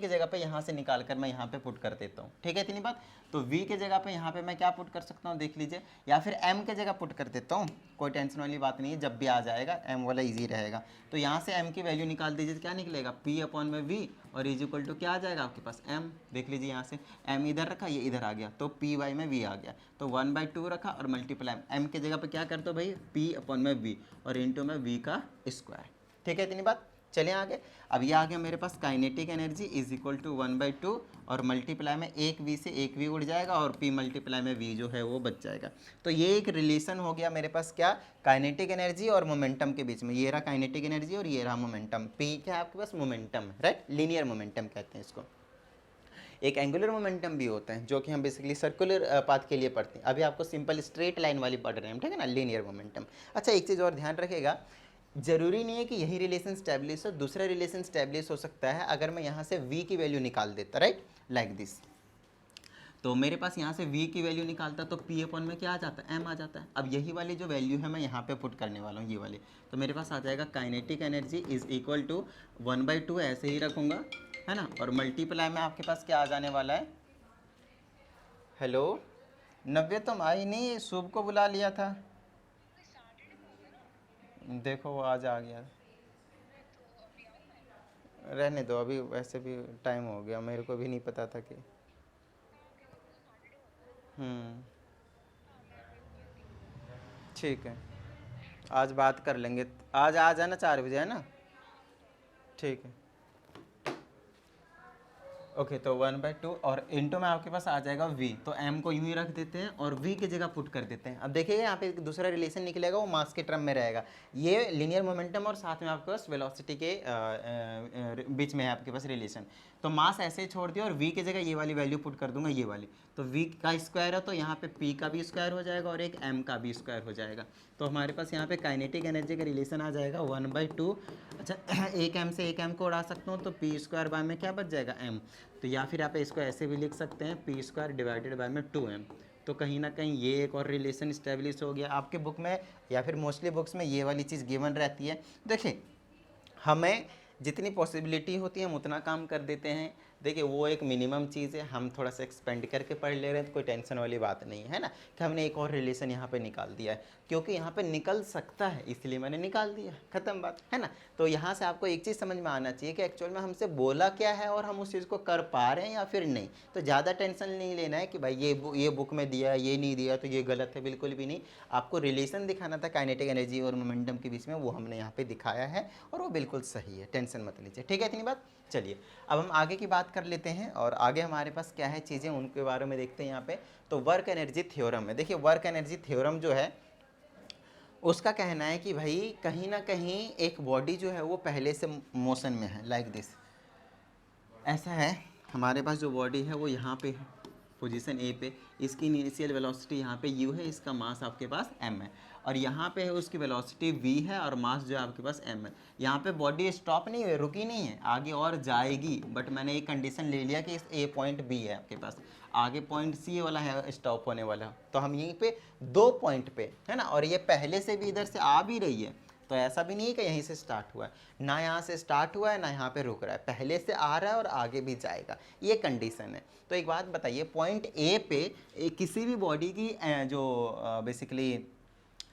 जगह पे यहाँ से निकाल कर मैं यहाँ पे पुट कर देता हूँ, ठीक है इतनी बात। तो v के जगह पे यहाँ पे मैं क्या पुट कर सकता हूँ देख लीजिए, या फिर m के जगह पुट कर देता हूँ, कोई टेंशन वाली बात नहीं है, जब भी आ जाएगा m वाला इजी रहेगा। तो यहाँ से m की वैल्यू निकाल दीजिए, क्या निकलेगा p/v और इज इक्वल टू क्या आ जाएगा आपके पास m। देख लीजिए यहाँ से m इधर रखा, ये इधर आ गया, तो py में v आ गया। तो 1/2 रखा और मल्टीप्लाई m के जगह पे क्या करते हो भाई, p/v और इंटू में v का स्क्वायर, ठीक है इतनी बात। चलिए आगे। अब ये आ गया मेरे पास kinetic energy is equal to 1/2 और मल्टीप्लाई में एक v से एक v उड़ जाएगा और p मल्टीप्लाई में v जो है वो बच जाएगा। तो ये एक रिलेशन हो गया मेरे पास क्या, काइनेटिक एनर्जी और मोमेंटम के बीच में। ये रहा काइनेटिक एनर्जी और ये रहा मोमेंटम, p क्या है आपके पास, मोमेंटम, राइट, लीनियर मोमेंटम कहते हैं इसको। एक एंगुलर मोमेंटम भी होता है जो कि हम बेसिकली सर्कुलर पाथ के लिए पढ़ते हैं। अभी आपको सिंपल स्ट्रेट लाइन वाली पढ़ रहे हैं, ठीक है ना, लीनियर मोमेंटम। अच्छा एक चीज़ और ध्यान रखेगा, जरूरी नहीं है कि यही रिलेशन स्टैब्लिश हो, दूसरा रिलेशन स्टैब्लिश हो सकता है अगर मैं यहाँ से v की वैल्यू निकाल देता, राइट, लाइक दिस। तो मेरे पास यहाँ से v की वैल्यू निकालता तो p/में क्या आ जाता है, m आ जाता है। अब यही वाली जो वैल्यू है मैं यहाँ पे पुट करने वाला हूँ, ये वाली। तो मेरे पास आ जाएगा kinetic energy is equal to 1/2 ऐसे ही रखूँगा, है ना, और मल्टीप्लाई में आपके पास क्या आ जाने वाला है, हेलो नव्य तुम आई नहीं, शुभ को बुला लिया था। देखो वो आज आ गया। रहने दो, अभी वैसे भी टाइम हो गया, मेरे को भी नहीं पता था कि। हम्म। ठीक है, आज बात कर लेंगे। आज आ जाना 4 बजे, है ना? ठीक है। ओके, तो 1/2 और इंटू में आपके पास आ जाएगा v, तो m को यूं ही रख देते हैं और v की जगह पुट कर देते हैं। अब देखिएगा यहाँ पे एक दूसरा रिलेशन निकलेगा, वो मास के टर्म में रहेगा। ये लीनियर मोमेंटम और साथ में आपके पास वेलोसिटी के बीच में है आपके पास रिलेशन। तो मास ऐसे ही छोड़ दिया और v की जगह ये वाली वैल्यू पुट कर दूंगा, ये वाली। तो v का स्क्वायर है तो यहाँ पे p का भी स्क्वायर हो जाएगा और एक m का भी स्क्वायर हो जाएगा। तो हमारे पास यहाँ पे काइनेटिक एनर्जी का रिलेशन आ जाएगा 1/2। अच्छा, एक m से एक m को उड़ा सकता हूँ तो p स्क्वायर बाय में क्या बच जाएगा, m। तो या फिर आप इसको ऐसे भी लिख सकते हैं, पी स्क्वायर डिवाइडेड बाय में 2m। तो कहीं ना कहीं ये एक और रिलेशन इस्टेब्लिश हो गया। आपके बुक में या फिर मोस्टली बुक्स में ये वाली चीज़ गिवन रहती है। देखिए, हमें जितनी पॉसिबिलिटी होती है हम उतना काम कर देते हैं। देखिए, वो एक मिनिमम चीज़ है, हम थोड़ा सा एक्सपेंड करके पढ़ ले रहे हैं तो कोई टेंशन वाली बात नहीं है ना, कि हमने एक और रिलेशन यहाँ पे निकाल दिया है, क्योंकि यहाँ पे निकल सकता है इसलिए मैंने निकाल दिया, ख़त्म बात, है ना। तो यहाँ से आपको एक चीज़ समझ में आना चाहिए कि एक्चुअल में हमसे बोला क्या है और हम उस चीज़ को कर पा रहे हैं या फिर नहीं। तो ज़्यादा टेंशन नहीं लेना है कि भाई ये बुक में दिया, ये नहीं दिया तो ये गलत है, बिल्कुल भी नहीं। आपको रिलेशन दिखाना था काइनेटिक एनर्जी और मोमेंटम के बीच में, वो हमने यहाँ पे दिखाया है और वो बिल्कुल सही है, टेंशन मत लीजिए, ठीक है, इतनी बात। चलिए, अब हम आगे की बात कर लेते हैं और आगे हमारे पास क्या है चीज़ें, उनके बारे में देखते हैं यहाँ पे। तो वर्क एनर्जी थ्योरम है। देखिए, वर्क एनर्जी थ्योरम जो है उसका कहना है कि भाई कहीं ना कहीं एक बॉडी जो है वो पहले से मोशन में है, लाइक दिस। ऐसा है, हमारे पास जो बॉडी है वो यहाँ पे है, पोजीशन ए पे। इसकी इनिशियल वेलोसिटी यहाँ पे u है, इसका मास आपके पास m है, और यहाँ पे है उसकी वेलोसिटी v है और मास जो है आपके पास m है। यहाँ पे बॉडी स्टॉप नहीं हुई, रुकी नहीं है, आगे और जाएगी, बट मैंने एक कंडीशन ले लिया कि इस a पॉइंट b है आपके पास, आगे पॉइंट c वाला है स्टॉप होने वाला। तो हम यहीं पे 2 पॉइंट पे है ना, और ये पहले से भी इधर से आ भी रही है। तो ऐसा भी नहीं है कि यहीं से स्टार्ट हुआ है, ना यहाँ से स्टार्ट हुआ है ना यहाँ पे रुक रहा है, पहले से आ रहा है और आगे भी जाएगा, ये कंडीशन है। तो एक बात बताइए, पॉइंट ए पे किसी भी बॉडी की जो बेसिकली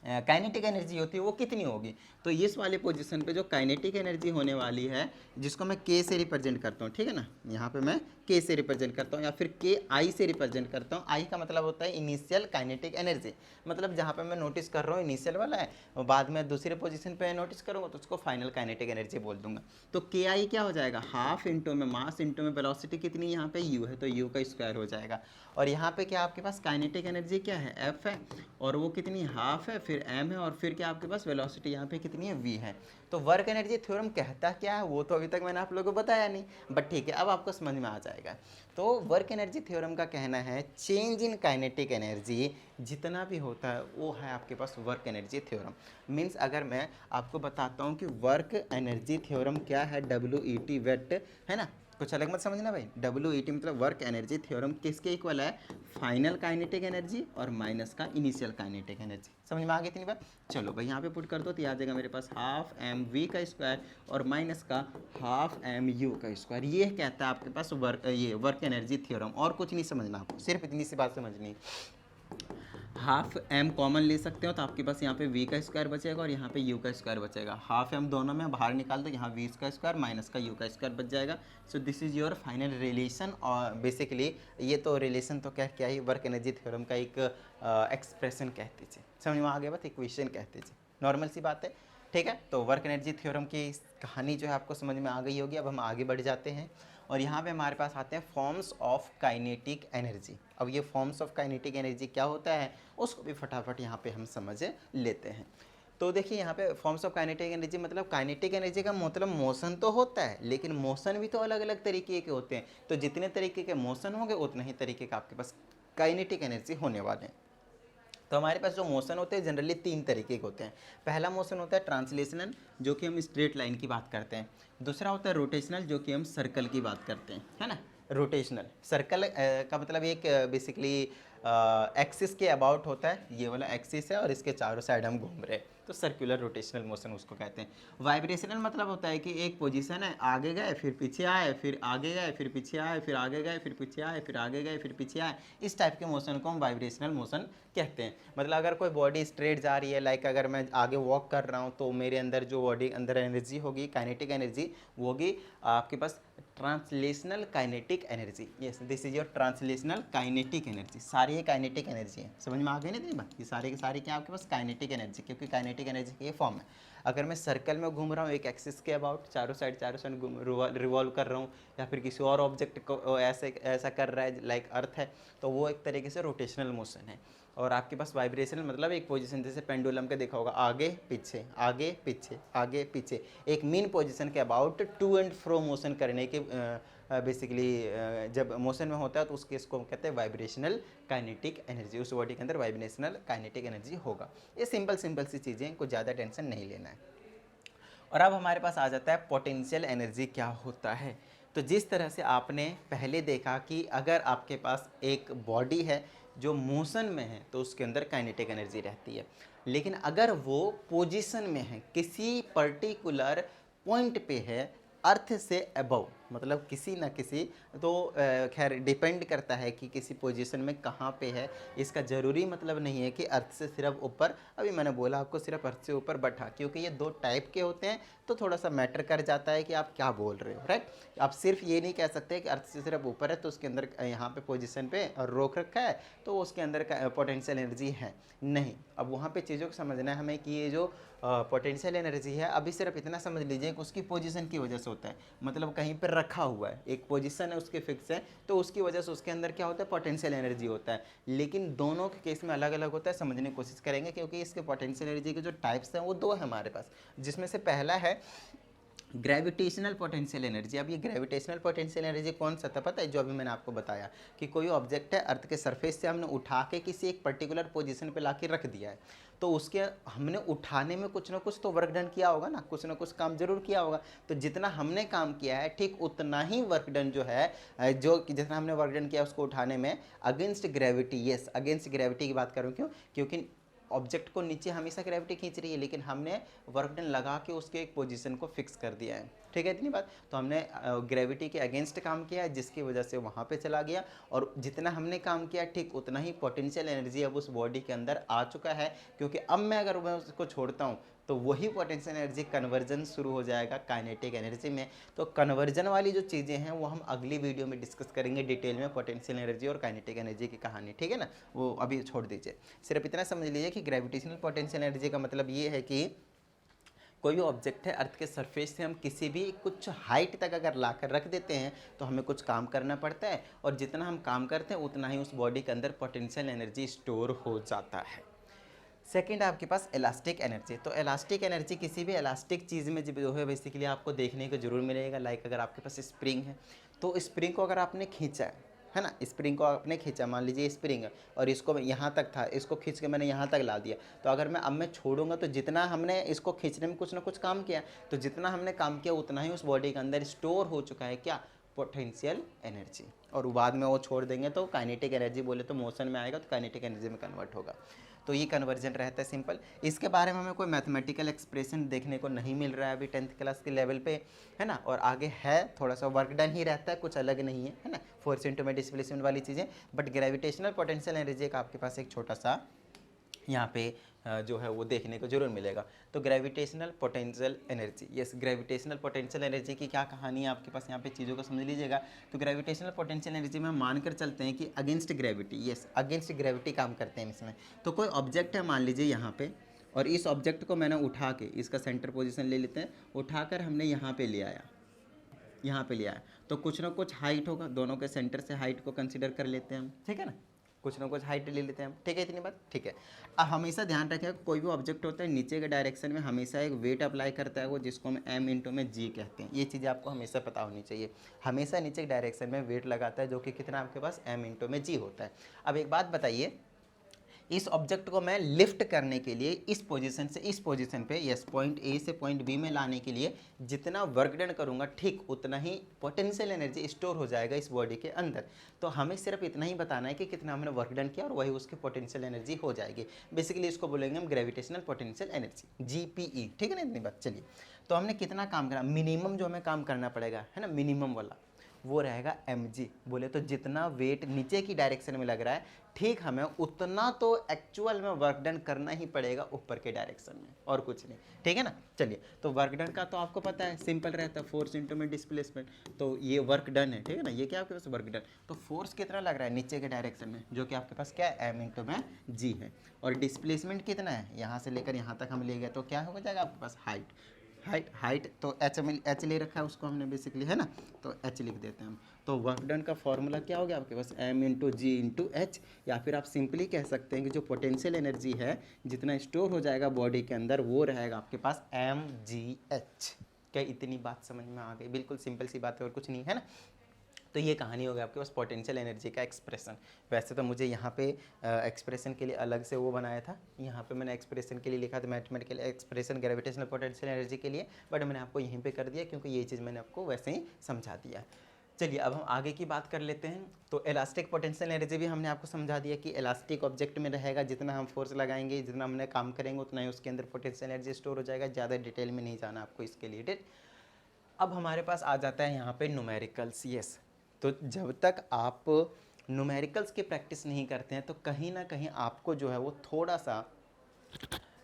काइनेटिक एनर्जी होती है वो कितनी होगी? तो इस वाले पोजीशन पे जो काइनेटिक एनर्जी होने वाली है, जिसको मैं के से रिप्रेजेंट करता हूँ, ठीक है ना, यहाँ पे मैं के से रिप्रेजेंट करता हूँ या फिर के आई से रिप्रेजेंट करता हूँ। आई का मतलब होता है इनिशियल काइनेटिक एनर्जी, मतलब जहाँ पे मैं नोटिस कर रहा हूँ इनिशियल वाला है, और बाद में दूसरे पोजीशन पे नोटिस करूँगा तो उसको फाइनल काइनेटिक एनर्जी बोल दूंगा। तो के आई क्या हो जाएगा, हाफ इंटू में मास इंटू में वेलोसिटी कितनी, यहाँ पे यू है तो यू का स्क्वायर हो जाएगा। और यहाँ पे क्या आपके पास काइनेटिक एनर्जी क्या है, एफ है, और वो कितनी, हाफ है, फिर एम है, और फिर क्या आपके पास वेलोसिटी यहाँ पे कितनी है, वी है। तो वर्क एनर्जी थ्योरम कहता क्या है वो तो अभी तक मैंने आप लोगों को बताया नहीं, बट ठीक है, अब आपको समझ में आ जाएगा। तो वर्क एनर्जी थ्योरम का कहना है चेंज इन काइनेटिक एनर्जी जितना भी होता है वो है आपके पास वर्क एनर्जी थ्योरम। मीन्स अगर मैं आपको बताता हूँ कि वर्क एनर्जी थ्योरम क्या है, WET वेट, है ना, कुछ अलग मत समझना भाई। WET मतलब वर्क एनर्जी थ्योरम किसके इक्वल है, फाइनल काइनेटिक एनर्जी और माइनस का इनिशियल काइनेटिक एनर्जी। समझ में आ गई इतनी बात? चलो भाई, यहाँ पे पुट कर दो तो आ जाएगा मेरे पास हाफ एम वी का स्क्वायर और माइनस का हाफ एम यू का स्क्वायर। ये कहता है आपके पास वर्क एनर्जी थ्योरम, और कुछ नहीं समझना आपको, सिर्फ इतनी सी बात समझनी। हाफ एम कॉमन ले सकते हो तो आपके पास यहाँ पे वी का स्क्वायर बचेगा और यहाँ पे यू का स्क्वायर बचेगा। हाफ एम दोनों में बाहर निकाल दो, यहाँ वी का स्क्वायर माइनस का यू का स्क्वायर बच जाएगा। So this is your final relation. और बेसिकली ये तो रिलेशन तो क्या ही, वर्क एनर्जी थ्योरम का एक एक्सप्रेशन कह दीजिए, समझ में आ गया बात, इक्वेशन कह दीजिए, नॉर्मल सी बात है, ठीक है। तो वर्क एनर्जी थ्योरम की कहानी जो है आपको समझ में आ गई होगी। अब हम आगे बढ़ जाते हैं और यहाँ पे हमारे पास आते हैं फॉर्म्स ऑफ काइनेटिक एनर्जी। अब ये फॉर्म्स ऑफ काइनेटिक एनर्जी क्या होता है उसको भी फटाफट यहाँ पे हम समझ लेते हैं। तो देखिए, यहाँ पे फॉर्म्स ऑफ काइनेटिक एनर्जी मतलब काइनेटिक एनर्जी का मतलब मोशन तो होता है, लेकिन मोशन भी तो अलग अलग तरीके के होते हैं। तो जितने तरीके के मोशन होंगे उतने ही तरीके का आपके पास काइनेटिक एनर्जी होने वाले हैं। तो हमारे पास जो मोशन होते हैं जनरली 3 तरीके के होते हैं। पहला मोशन होता है ट्रांसलेशनल, जो कि हम स्ट्रेट लाइन की बात करते हैं। दूसरा होता है रोटेशनल, जो कि हम सर्कल की बात करते हैं, है ना। रोटेशनल सर्कल का मतलब एक बेसिकली एक्सिस के अबाउट होता है, ये वाला एक्सिस है और इसके चारों साइड हम घूम रहे हैं, तो सर्कुलर रोटेशनल मोशन उसको कहते हैं। वाइब्रेशनल मतलब होता है कि एक पोजीशन है, आगे गए फिर पीछे आए, फिर आगे गए फिर पीछे आए, फिर आगे गए फिर पीछे आए, फिर आगे गए फिर पीछे आए, इस टाइप के मोशन को हम वाइब्रेशनल मोशन कहते हैं। मतलब अगर कोई बॉडी स्ट्रेट जा रही है, लाइक अगर मैं आगे वॉक कर रहा हूँ तो मेरे अंदर जो बॉडी अंदर एनर्जी होगी, काइनेटिक एनर्जी, वो होगी आपके पास translational kinetic energy. Yes, this is your translational kinetic energy. सारी ये काइनेटिक एनर्जी है, समझ में आ गई ना तेरी बात? ये सारे के सारे क्या आपके पास काइनेटिक एनर्जी, क्योंकि काइनेटिक एनर्जी की ये फॉर्म है। अगर मैं सर्कल में घूम रहा हूँ एक एक्सिस के अबाउट, चारों साइड रिवॉल्व कर रहा हूँ, या फिर किसी और ऑब्जेक्ट को ऐसे ऐसा कर रहा है, लाइक अर्थ है, तो वो एक तरीके से रोटेशनल मोशन है। और आपके पास वाइब्रेशनल मतलब एक पोजीशन, जैसे पेंडुलम के देखा होगा, आगे पीछे आगे पीछे आगे पीछे, एक मीन पोजीशन के about to and fro motion करने के बेसिकली जब मोशन में होता है तो उस केस को कहते हैं वाइब्रेशनल काइनेटिक एनर्जी। उस बॉडी के अंदर वाइब्रेशनल काइनेटिक एनर्जी होगा। ये सिंपल सी चीज़ें, कुछ ज़्यादा टेंशन नहीं लेना है। और अब हमारे पास आ जाता है पोटेंशियल एनर्जी क्या होता है। तो जिस तरह से आपने पहले देखा कि अगर आपके पास एक बॉडी है जो मोशन में है तो उसके अंदर काइनेटिक एनर्जी रहती है, लेकिन अगर वो पोजीशन में है, किसी पर्टिकुलर पॉइंट पे है अर्थ से अबव, मतलब किसी न किसी, तो खैर डिपेंड करता है कि किसी पोजीशन में कहाँ पे है। इसका ज़रूरी मतलब नहीं है कि अर्थ से सिर्फ ऊपर, अभी मैंने बोला आपको सिर्फ अर्थ से ऊपर, बट हाँ, क्योंकि ये दो टाइप के होते हैं तो थोड़ा सा मैटर कर जाता है कि आप क्या बोल रहे हो, राइट। आप सिर्फ ये नहीं कह सकते कि अर्थ से सिर्फ ऊपर है तो उसके अंदर यहाँ पे पोजीशन पे रोक रखा है तो उसके अंदर पोटेंशियल एनर्जी है, नहीं। अब वहाँ पे चीज़ों को समझना है हमें कि ये जो पोटेंशियल एनर्जी है, अभी सिर्फ इतना समझ लीजिए कि उसकी पोजीशन की वजह से होता है। मतलब कहीं पर रखा हुआ है, एक पोजीशन है उसके फिक्स है, तो उसकी वजह से उसके अंदर क्या होता है, पोटेंशियल एनर्जी होता है। लेकिन दोनों के केस में अलग अलग होता है, समझने की कोशिश करेंगे, क्योंकि इसके पोटेंशियल एनर्जी के जो टाइप्स हैं वो दो है हमारे पास, जिसमें से पहला है ग्रेविटेशनल पोटेंशियल एनर्जी। अब ये ग्रेविटेशनल पोटेंशियल एनर्जी कौन सा था पता है? जो अभी मैंने आपको बताया कि कोई ऑब्जेक्ट है, अर्थ के सरफेस से हमने उठा के किसी एक पर्टिकुलर पोजीशन पे लाके रख दिया है, तो उसके हमने उठाने में कुछ ना कुछ तो वर्क डन किया होगा ना, कुछ ना कुछ काम जरूर किया होगा। तो जितना हमने काम किया है ठीक उतना ही वर्क डन जो है, जो जितना हमने वर्क डन किया उसको उठाने में against gravity, yes against gravity की बात करूँ, क्यों? क्योंकि ऑब्जेक्ट को नीचे हमेशा ग्रेविटी खींच रही है, लेकिन हमने वर्क डन लगा के उसके एक पोजीशन को फिक्स कर दिया है, ठीक है इतनी बात। तो हमने ग्रेविटी के अगेंस्ट काम किया है, जिसकी वजह से वहाँ पे चला गया, और जितना हमने काम किया ठीक उतना ही पोटेंशियल एनर्जी अब उस बॉडी के अंदर आ चुका है। क्योंकि अब मैं अगर मैं उसको छोड़ता हूँ तो वही पोटेंशियल एनर्जी कन्वर्जन शुरू हो जाएगा काइनेटिक एनर्जी में। तो कन्वर्जन वाली जो चीज़ें हैं वो हम अगली वीडियो में डिस्कस करेंगे डिटेल में, पोटेंशियल एनर्जी और काइनेटिक एनर्जी की कहानी, ठीक है ना, वो अभी छोड़ दीजिए। सिर्फ इतना समझ लीजिए कि ग्रेविटेशनल पोटेंशियल एनर्जी का मतलब ये है कि कोई भी ऑब्जेक्ट है, अर्थ के सरफेस से हम किसी भी कुछ हाइट तक अगर लाकर रख देते हैं तो हमें कुछ काम करना पड़ता है, और जितना हम काम करते हैं उतना ही उस बॉडी के अंदर पोटेंशियल एनर्जी स्टोर हो जाता है। सेकेंड है आपके पास इलास्टिक एनर्जी। तो इलास्टिक एनर्जी किसी भी इलास्टिक चीज़ में जो है बेसिकली आपको देखने को जरूर मिलेगा। लाइक अगर आपके पास स्प्रिंग है तो स्प्रिंग को अगर आपने खींचा है ना, स्प्रिंग को आपने खींचा, मान लीजिए स्प्रिंग है और इसको यहाँ तक था, इसको खींच के मैंने यहाँ तक ला दिया, तो अगर मैं अब मैं छोड़ूंगा तो जितना हमने इसको खींचने में कुछ ना कुछ काम किया, तो जितना हमने काम किया उतना ही उस बॉडी के अंदर स्टोर हो चुका है क्या, पोटेंशियल एनर्जी। और बाद में वो छोड़ देंगे तो काइनेटिक एनर्जी, बोले तो मोशन में आएगा तो काइनेटिक एनर्जी में कन्वर्ट होगा। तो ये कन्वर्जन रहता है सिंपल। इसके बारे में हमें कोई मैथमेटिकल एक्सप्रेशन देखने को नहीं मिल रहा है अभी 10th क्लास के लेवल पे, है ना। और आगे है थोड़ा सा वर्क डन ही रहता है, कुछ अलग नहीं है ना, फोर्स इनटू में डिस्प्लेसमेंट वाली चीज़ें। बट ग्रेविटेशनल पोटेंशियल एनर्जी का आपके पास एक छोटा सा यहाँ पे जो है वो देखने को जरूर मिलेगा। तो gravitational potential energy, yes gravitational potential energy की क्या कहानी है आपके पास, यहाँ पे चीज़ों को समझ लीजिएगा। तो ग्रेविटेशनल पोटेंशियल एनर्जी में हम मानकर चलते हैं कि against gravity, yes against gravity काम करते हैं इसमें। तो कोई ऑब्जेक्ट है मान लीजिए यहाँ पे, और इस ऑब्जेक्ट को मैंने उठा के, इसका सेंटर पोजिशन ले लेते हैं, उठाकर हमने यहाँ पे ले आया, यहाँ पे ले आया, तो कुछ ना कुछ हाइट होगा, दोनों के सेंटर से हाइट को कंसिडर कर लेते हैं हम, ठीक है ना, कुछ ना कुछ हाइट ले लेते हैं हम, ठीक है इतनी बात, ठीक है। अब हमेशा ध्यान रखें कोई भी ऑब्जेक्ट होता है नीचे के डायरेक्शन में हमेशा एक वेट अप्लाई करता है वो, जिसको हम एम इंटू में जी कहते हैं। ये चीज़ें आपको हमेशा पता होनी चाहिए, हमेशा नीचे के डायरेक्शन में वेट लगाता है जो कि कितना आपके पास एम इंटू में जी होता है। अब एक बात बताइए इस ऑब्जेक्ट को मैं लिफ्ट करने के लिए इस पोजीशन से इस पोजीशन पे, यस, पॉइंट ए से पॉइंट बी में लाने के लिए जितना वर्क डन करूंगा ठीक उतना ही पोटेंशियल एनर्जी स्टोर हो जाएगा इस बॉडी के अंदर। तो हमें सिर्फ इतना ही बताना है कि कितना हमने वर्क डन किया और वही उसकी पोटेंशियल एनर्जी हो जाएगी। बेसिकली इसको बोलेंगे हम ग्रेविटेशनल पोटेंशियल एनर्जी, GPE। ठीक है ना, इतनी बात। चलिए, तो हमने कितना काम करा, मिनिमम जो हमें काम करना पड़ेगा है ना, मिनिमम वाला वो रहेगा mg। बोले तो जितना वेट नीचे की डायरेक्शन में लग रहा है ठीक हमें उतना तो एक्चुअल में वर्क डन करना ही पड़ेगा ऊपर के डायरेक्शन में, और कुछ नहीं। ठीक है ना। चलिए, तो वर्क डन का तो आपको पता है, सिंपल रहता है, फोर्स इंटू में डिस्प्लेसमेंट। तो ये वर्क डन है, ठीक है ना, ये क्या आपके पास वर्क डन। तो फोर्स कितना लग रहा है नीचे के डायरेक्शन में, जो कि आपके पास क्या है, m इंटू में g है। और डिस्प्लेसमेंट कितना है, यहाँ से लेकर यहाँ तक हम ले गए तो क्या हो जाएगा आपके पास, हाइट तो एच ले रखा है उसको हमने बेसिकली, है ना, तो एच लिख देते हैं हम। तो वर्क डन का फॉर्मूला क्या हो गया आपके पास, m इंटू जी इंटू एच, या फिर आप सिंपली कह सकते हैं कि जो पोटेंशियल एनर्जी है जितना स्टोर हो जाएगा बॉडी के अंदर वो रहेगा आपके पास mgh। क्या इतनी बात समझ में आ गई? बिल्कुल सिंपल सी बात है और कुछ नहीं, है ना। तो ये कहानी हो गई आपके पास पोटेंशियल एनर्जी का एक्सप्रेशन। वैसे तो मुझे यहाँ पे एक्सप्रेशन के लिए अलग से वो बनाया था, यहाँ पे मैंने एक्सप्रेशन के लिए लिखा था mathematical expression gravitational potential energy के लिए, बट मैंने आपको यहीं पे कर दिया क्योंकि ये चीज़ मैंने आपको वैसे ही समझा दिया। चलिए, अब हम आगे की बात कर लेते हैं। तो इलास्टिक पोटेंशियल एनर्जी भी हमने आपको समझा दिया कि इलास्टिक ऑब्जेक्ट में रहेगा, जितना हम फोर्स लगाएंगे, जितना हमने काम करेंगे उतना ही उसके अंदर पोटेंशियल एनर्जी स्टोर हो जाएगा। ज़्यादा डिटेल में नहीं जाना आपको इसके लिए। अब हमारे पास आ जाता है यहाँ पे न्यूमेरिकल्स। यस, तो जब तक आप न्यूमेरिकल्स की प्रैक्टिस नहीं करते हैं तो कहीं ना कहीं आपको जो है वो थोड़ा सा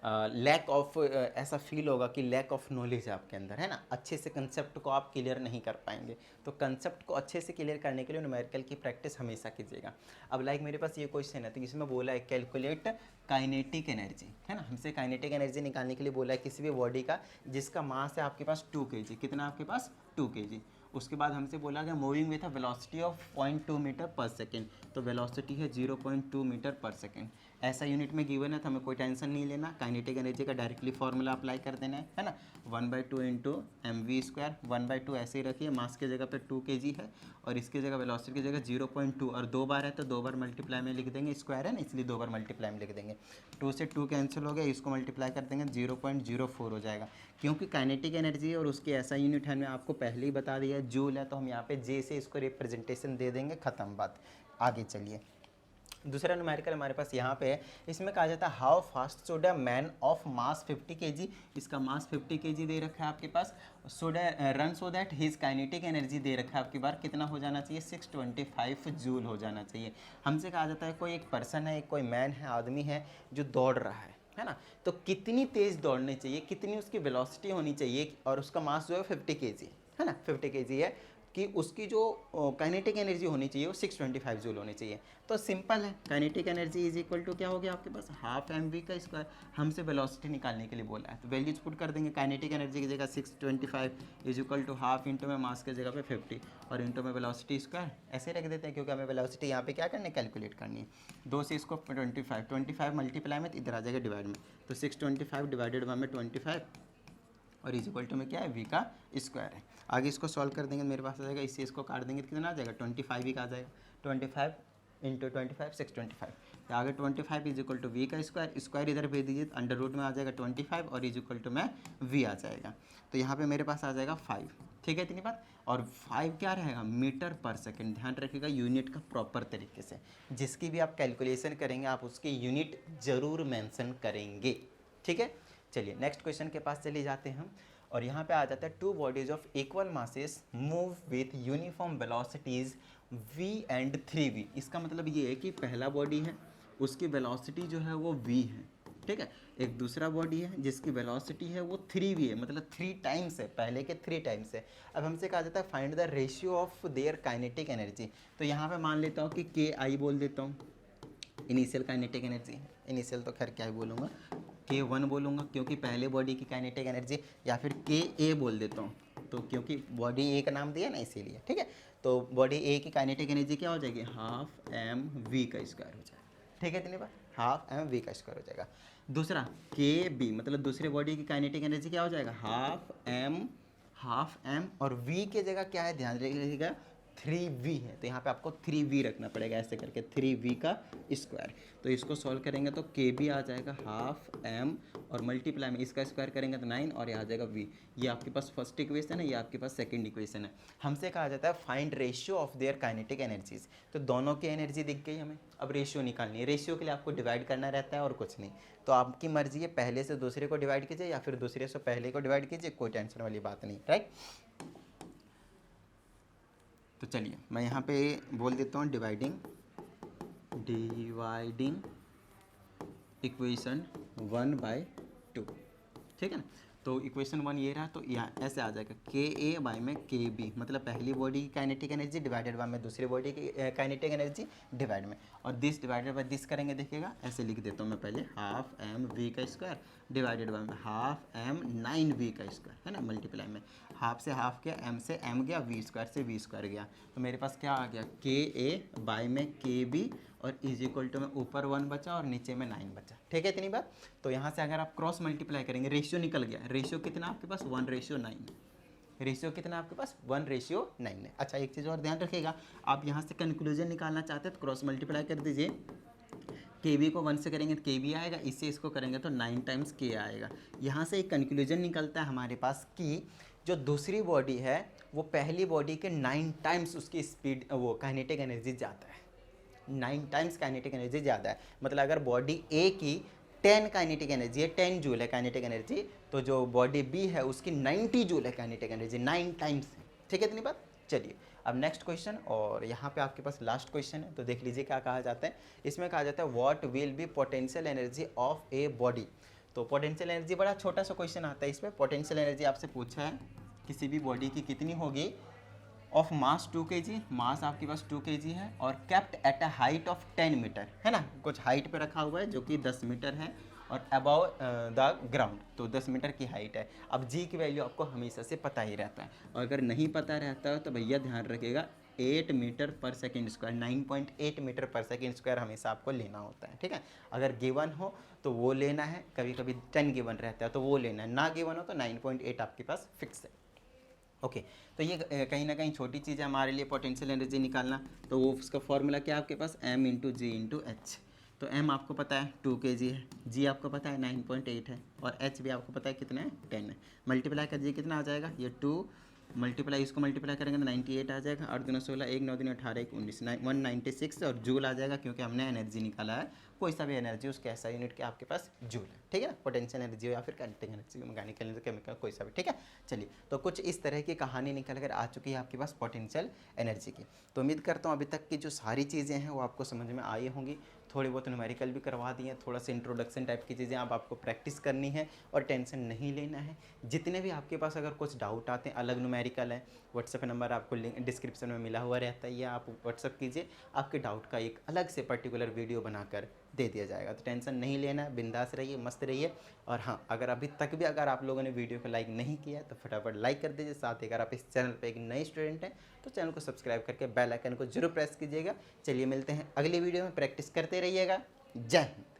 लैक ऑफ ऐसा फील होगा कि लैक ऑफ नॉलेज है आपके अंदर, है ना। अच्छे से कंसेप्ट को आप क्लियर नहीं कर पाएंगे। तो कंसेप्ट को अच्छे से क्लियर करने के लिए न्यूमेरिकल की प्रैक्टिस हमेशा कीजिएगा। अब लाइक मेरे पास ये क्वेश्चन है, तो इसमें बोला है कैलकुलेट काइनेटिक एनर्जी, है ना। हमसे काइनेटिक एनर्जी निकालने के लिए बोला है किसी भी बॉडी का जिसका मास है आपके पास 2 kg। कितना आपके पास, 2 kg। उसके बाद हमसे बोला गया moving with a velocity of 0.2 metre per second. तो वेलोसिटी है 0.2 मीटर पर सेकेंड। ऐसा यूनिट में गिवन है तो हमें कोई टेंशन नहीं लेना। काइनेटिक एनर्जी का डायरेक्टली फॉर्मूला अप्लाई कर देना है ना। 1/2 इंटू mv²। 1/2 ऐसे ही रखिए, मास की जगह पे 2 kg है और इसकी जगह वेलोसिटी की जगह 0.2, और 2 बार है तो 2 बार मल्टीप्लाई में लिख देंगे, स्क्वायर है ना इसलिए 2 बार मल्टीप्लाई में लिख देंगे। 2 से 2 कैंसिल हो गया, इसको मल्टीप्लाई कर देंगे 0.04 हो जाएगा। क्योंकि काइनेटिक एनर्जी और उसकी ऐसा यूनिट हमने आपको पहले ही बता दिया है, जूल है, तो हम यहाँ पे जे से इसको रिप्रेजेंटेशन दे देंगे, खत्म बात। आगे चलिए, दूसरा न्यूमेरिकल हमारे पास यहाँ पे है। इसमें कहा जाता है how fast should a man of mass 50 kg। इसका मास 50 kg दे रखा है आपके पास। Should run so that his kinetic energy दे रखा है आपकी बार कितना हो जाना चाहिए, 625 जूल हो जाना चाहिए। हमसे कहा जाता है कोई एक पर्सन है, कोई मैन है, आदमी है जो दौड़ रहा है ना। तो कितनी तेज़ दौड़नी चाहिए, कितनी उसकी वेलोसिटी होनी चाहिए, और उसका मास जो है 50 kg है ना, 50 kg है, कि उसकी जो काइनेटिक एनर्जी होनी चाहिए वो 625 जूल होनी चाहिए। तो सिंपल है, kinetic energy is equal to क्या हो गया आपके पास, हाफ mv का स्क्वायर। हमसे वेलोसिटी निकालने के लिए बोला है तो वैल्यूज पुट कर देंगे। काइनेटिक एनर्जी की जगह 625 is equal to half into में मास की जगह पे 50 और इंटू में वेलोसिटी स्क्वायर ऐसे रख देते हैं, क्योंकि हमें वेलोसिटी यहाँ पे क्या करनी है, कैलकुलेट करनी है। 2 से इसको 25 मल्टीप्लाई में, इधर आ जाएगा डिवाइड में, तो 625 डिवाइडेड में 25 और इज इक्वल टू में क्या है, v का स्क्वायर है। आगे इसको सॉल्व कर देंगे, मेरे पास आ जाएगा, इससे इसको काट देंगे तो कितना आ जाएगा, 25 ही का आ जाएगा। 25 इंटू 25 625, तो आगे 25 इज इक्वल टू वी का स्क्वायर। स्क्वायर इधर भेज दीजिए, अंडर रूट में आ जाएगा 25 और इज इक्वल टू में v आ जाएगा। तो यहाँ पे मेरे पास आ जाएगा 5। ठीक है, इतनी बात। और 5 क्या रहेगा, मीटर पर सेकेंड। ध्यान रखिएगा यूनिट का प्रॉपर तरीके से, जिसकी भी आप कैलकुलेशन करेंगे आप उसकी यूनिट जरूर मेंशन करेंगे। ठीक है, चलिए नेक्स्ट क्वेश्चन के पास चले जाते हैं हम। और यहाँ पे आ जाता है 2 bodies of equal masses move with uniform velocities v and 3v। इसका मतलब ये है कि पहला बॉडी है उसकी वेलोसिटी जो है वो v है, ठीक है। एक दूसरा बॉडी है जिसकी वेलोसिटी है वो 3v है, मतलब 3 टाइम्स है, पहले के 3 टाइम्स है। अब हमसे कहा जाता है find the ratio of their kinetic energy. तो यहाँ पे मान लेता हूँ कि ki बोल देता हूँ, इनिशियल काइनेटिक एनर्जी। इनिशियल तो खैर क्या ही बोलूँगा, K1 बोलूँगा क्योंकि पहले बॉडी की काइनेटिक एनर्जी, या फिर Ka बोल देता हूँ तो क्योंकि बॉडी ए का नाम दिया ना इसीलिए, ठीक है। तो बॉडी ए की काइनेटिक एनर्जी क्या हो जाएगी, हाफ mv का स्क्वायर हो जाएगा। ठीक है, इतनी बार, हाफ mv का स्क्वायर हो जाएगा। दूसरा Kb, मतलब दूसरे बॉडी की काइनेटिक एनर्जी क्या हो जाएगा, हाफ m और v की जगह क्या है, ध्यान रखिएगा 3v है, तो यहाँ पे आपको 3v रखना पड़ेगा ऐसे करके, 3v का स्क्वायर। तो इसको सॉल्व करेंगे तो kb आ जाएगा हाफ m और मल्टीप्लाई में इसका स्क्वायर करेंगे तो 9 और ये आ जाएगा v। ये आपके पास फर्स्ट इक्वेशन है, ये आपके पास सेकंड इक्वेशन है। हमसे कहा जाता है find ratio of their kinetic energies, तो दोनों की एनर्जी दिख गई हमें, अब रेशियो निकालनी है। रेशियो के लिए आपको डिवाइड करना रहता है और कुछ नहीं, तो आपकी मर्जी है, पहले से दूसरे को डिवाइड कीजिए या फिर दूसरे से पहले को डिवाइड कीजिए, कोई टेंशन वाली बात नहीं, राइट। तो चलिए मैं यहाँ पे बोल देता हूँ डिवाइडिंग इक्वेशन 1/2, ठीक है ना। तो इक्वेशन 1 ये रहा, तो यहाँ ऐसे आ जाएगा के ए बाई में के बी, मतलब पहली बॉडी की काइनेटिक एनर्जी डिवाइडेड बाय में दूसरी बॉडी की काइनेटिक एनर्जी डिवाइड में, और दिस डिवाइडेड बाय दिस करेंगे, देखिएगा ऐसे लिख देता हूँ मैं पहले, हाफ एम वी का स्क्वायर डिवाइडेड बाय में हाफ एम 9v का स्क्वायर, है ना, मल्टीप्लाई में हाफ से हाफ गया, एम से एम गया, वी स्क्वायर से वी स्क्वायर गया, तो मेरे पास क्या आ गया, के ए बाई में के बी और इज इक्वल टू में ऊपर 1 बचा और नीचे में 9 बचा, ठीक है इतनी बात। तो यहाँ से अगर आप क्रॉस मल्टीप्लाई करेंगे, रेशियो निकल गया, रेशियो कितना आपके पास 1:9, रेशियो कितना आपके पास 1:9 है। अच्छा एक चीज़ और ध्यान रखिएगा, आप यहाँ से कंक्लूजन निकालना चाहते हैं तो क्रॉस मल्टीप्लाई कर दीजिए, के बी को 1 से करेंगे तो के बी आएगा, इससे इसको करेंगे तो 9 टाइम्स के आएगा। यहाँ से एक कंक्लूजन निकलता है हमारे पास कि जो दूसरी बॉडी है वो पहली बॉडी के 9 टाइम्स उसकी स्पीड, वो काइनेटिक एनर्जी ज़्यादा है, 9 टाइम्स काइनेटिक एनर्जी ज़्यादा है। मतलब अगर बॉडी ए की 10 काइनेटिक एनर्जी है, 10 जूल है काइनेटिक एनर्जी, तो जो बॉडी बी है उसकी 90 जूल है काइनेटिक एनर्जी, 9 टाइम्स है, ठीक है इतनी बात। चलिए अब नेक्स्ट क्वेश्चन, और यहाँ पे आपके पास लास्ट क्वेश्चन है, तो देख लीजिए क्या कहा जाता है। इसमें कहा जाता है what will be potential energy of a body. तो पोटेंशियल एनर्जी बड़ा छोटा सा क्वेश्चन आता है इसमें। पोटेंशियल एनर्जी आपसे पूछा है किसी भी बॉडी की कितनी होगी, ऑफ मास 2 kg, मास आपके पास 2 kg है और kept at a height of 10 metre, है ना, कुछ हाइट पे रखा हुआ है जो कि 10 मीटर है और अबाव द ग्राउंड, तो 10 मीटर की हाइट है। अब जी की वैल्यू आपको हमेशा से पता ही रहता है, और अगर नहीं पता रहता है तो भैया ध्यान रखिएगा 8 metre per second square, 9.8 metre per second square हमेशा आपको लेना होता है, ठीक है। अगर गिवन हो तो वो लेना है, कभी कभी 10 गिवन रहता है तो वो लेना है, ना गिवन हो तो 9.8 आपके पास फिक्स है। ओके तो ये कहीं ना कहीं छोटी चीज़ है हमारे लिए पोटेंशियल एनर्जी निकालना। तो वो उसका फॉर्मूला क्या है आपके पास, m इंटू जी इंटू एच। तो m आपको पता है 2 kg है, g आपको पता है 9.8 है और h भी आपको पता है कितना है 10 है। मल्टीप्लाई कर दिए कितना आ जाएगा, ये 2 मल्टीप्लाई इसको मल्टीप्लाई करेंगे तो 98 आ जाएगा, 8 दूना 16, 1 9 दिन 18 1 19, 196 और जूल आ जाएगा, क्योंकि हमने एनर्जी निकाला है, कोई सा भी एनर्जी उसके ऐसा यूनिट के आपके पास जूल है, ठीक है ना, पोटेंशियल एनर्जी हो या फिर kinetic energy, mechanical energy, chemical, कोई सा भी, ठीक है। चलिए तो कुछ इस तरह की कहानी निकल कर आ चुकी है आपके पास पोटेंशियल एनर्जी की। तो उम्मीद करता हूँ अभी तक की जो सारी चीज़ें हैं वो आपको समझ में आई होंगी, थोड़ी बहुत न्यूमेरिकल भी करवा दिए, थोड़ा सा इंट्रोडक्शन टाइप की चीज़ें आप आपको प्रैक्टिस करनी है और टेंशन नहीं लेना है। जितने भी आपके पास अगर कुछ डाउट आते हैं, अलग न्यूमेरिकल है, व्हाट्सएप नंबर आपको लिंक डिस्क्रिप्शन में मिला हुआ रहता है, या आप व्हाट्सएप कीजिए, आपके डाउट का एक अलग से पर्टिकुलर वीडियो बनाकर दे दिया जाएगा। तो टेंशन नहीं लेना है, बिंदास रहिए, मस्त रहिए। और हाँ, अगर अभी तक भी अगर आप लोगों ने वीडियो को लाइक नहीं किया है तो फटाफट लाइक कर दीजिए। साथ ही अगर आप इस चैनल पर एक नए स्टूडेंट हैं तो चैनल को सब्सक्राइब करके बेल आइकन को जरूर प्रेस कीजिएगा। चलिए मिलते हैं अगली वीडियो में, प्रैक्टिस करते रहिएगा। जय हिंद।